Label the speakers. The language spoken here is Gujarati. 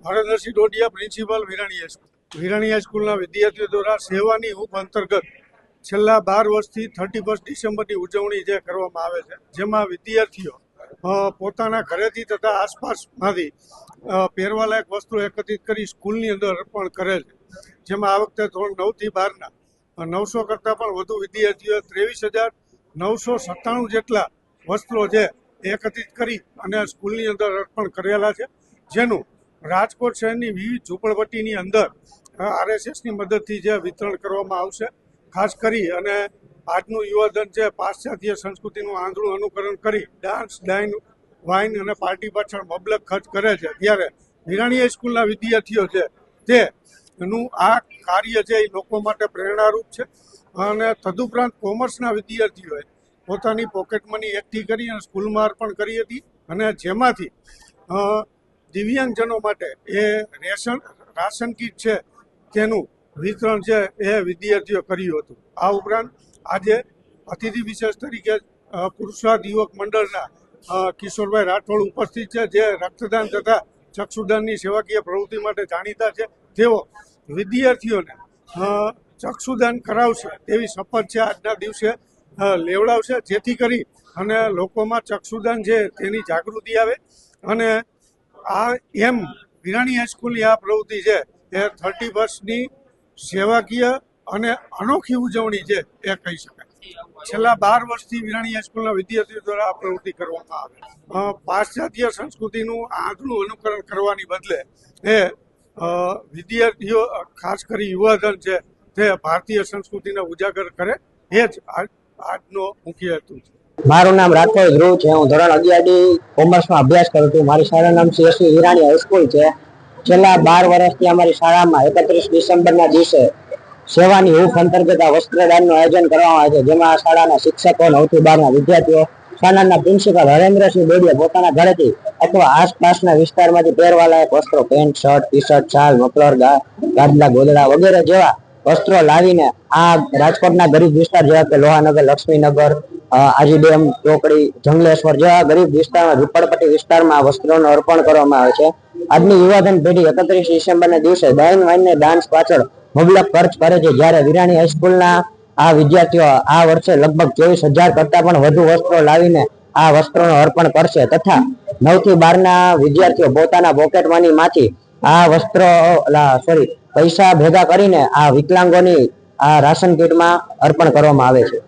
Speaker 1: Harendrasinh Dodiya, principal, Virani high school. વિરાણી હાઈસ્કૂલના વિદ્યાર્થીઓ દ્વારા સેવાની હૂંફ અંતર્ગત છેલ્લા 12 વર્ષથી 31 ડિસેમ્બરની ઉજવણી જે કરવામાં આવે છે, જેમાં વિદ્યાર્થીઓ પોતાના ઘરેથી તથા આસપાસમાંથી પહેરવાલાયક વસ્તુ એકત્રિત કરી સ્કૂલની અંદર અર્પણ કરે છે. જેમાં આ વખતે ધોરણ 9 થી 12ના 900 કરતાં પણ વધુ વિદ્યાર્થીઓએ 23,997 જેટલા વસ્ત્રો છે એકત્રિત કરી અને સ્કૂલની અંદર અર્પણ કરેલા છે, જેનું રાજકોટ શહેરની વિવિધ ઝૂંપડપટ્ટીની અંદર RSSની મદદથી જે વિતરણ કરવામાં આવશે. ખાસ કરી અને આજનું યુવાધન છે પાશ્ચાત્ય સંસ્કૃતિનું આંધળું અનુકરણ કરી ડાન્સ, ડાઇન, વાઇન અને પાર્ટી પાછળ મબલક ખર્ચ કરે છે, ત્યારે વિરાણી હાઈસ્કૂલના વિદ્યાર્થીઓ છે તેનું આ કાર્ય છે એ લોકો માટે પ્રેરણારૂપ છે. અને તદુપરાંત કોમર્સના વિદ્યાર્થીઓએ પોતાની પોકેટ મની એકઠી કરી અને સ્કૂલમાં અર્પણ કરી હતી, અને જેમાંથી દિવ્યાંગજનો માટે એ રાશન કીટ છે તેનું વિતરણ છે એ વિદ્યાર્થીઓ કર્યું હતું. આ ઉપરાંત આજે અતિથિ વિશેષ તરીકે પુરુષાર્થ યુવક મંડળના કિશોરભાઈ રાઠોડ ઉપસ્થિત છે, જે રક્તદાન તથા ચક્ષુદાનની સેવાકીય પ્રવૃત્તિ માટે જાણીતા છે. તેઓ વિદ્યાર્થીઓને ચક્ષુદાન કરાવશે તેવી શપથ છે આજના દિવસે લેવડાવશે, જેથી કરી અને લોકોમાં ચક્ષુદાન છે તેની જાગૃતિ આવે. અને આ એમ વિરાણી હાઈસ્કૂલની આ પ્રવૃત્તિ છે એ 30 વર્ષની સેવાકીય અને અનોખી ઉજવણી છે એ કહી શકાય. છેલ્લા 12 વર્ષથી વિરાણી હાઈસ્કૂલના વિદ્યાર્થીઓ દ્વારા આ પ્રવૃત્તિ કરવામાં આવે. પાશ્ચાત્ય સંસ્કૃતિનું આંધળું અનુકરણ કરવાની બદલે એ વિદ્યાર્થીઓ, ખાસ કરી યુવાધન છે તે ભારતીય સંસ્કૃતિને ઉજાગર કરે, એ જ આજનો મુખ્ય હેતુ છે.
Speaker 2: મારું નામ રાઠોડ ધ્રુવ છે. હું ધોરણ 11 કોમર્સમાં અભ્યાસ કરું છું. મારી શાળાનું નામ CSV વિરાણી હાઈસ્કૂલ છે. છેલ્લા 12 વર્ષથી અમારી શાળામાં 31 ડિસેમ્બરના દિવસે સેવાની હૂંફ અંતર્ગત આ વસ્ત્રદાનનું આયોજન કરવામાં આવે છે, જેમાં શાળાના શિક્ષકો, 9 થી 12ના વિદ્યાર્થીઓ, શાળાના પ્રિન્સિપાલ હરેન્દ્રસિંહ ડોડિયા પોતાના ઘરેથી અથવા આસપાસના વિસ્તારમાંથી પહેરવાલાયક વસ્ત્રો, પેન્ટ, શર્ટ, ટી શર્ટ, શાલ, મફલર, ગાદલા, ગોદડા વગેરે જેવા વસ્ત્રો લાવીને આ રાજકોટના ગરીબ વિસ્તાર જેવા કે લોહાનગર, લક્ષ્મીનગર, આજી ડેમ, ચોકડી, જંગલેશ્વર જેવા ગરીબ વિસ્તારમાં, ઝૂંપડપટ્ટી વિસ્તારમાં આ વસ્ત્રોનું અર્પણ કરવામાં આવે છે. આજની યુવાધન પેઢી 31 ડિસેમ્બરના દિવસે ડાઇન, વાઇન ને ડાન્સ પાછળ મબલક ખર્ચ કરે છે, જ્યારે વિરાણી હાઈસ્કૂલના આ વિદ્યાર્થીઓ આ વર્ષે લગભગ 24,000 કરતાં પણ વધુ વસ્ત્રો લાવીને આ વસ્ત્રોનું અર્પણ કરશે, તથા 9 થી 12ના વિદ્યાર્થીઓ પોતાના પોકેટ મનીમાંથી આ પૈસા ભેગા કરીને આ વિકલાંગોની આ રાશન કીટમાં અર્પણ કરવામાં આવે છે.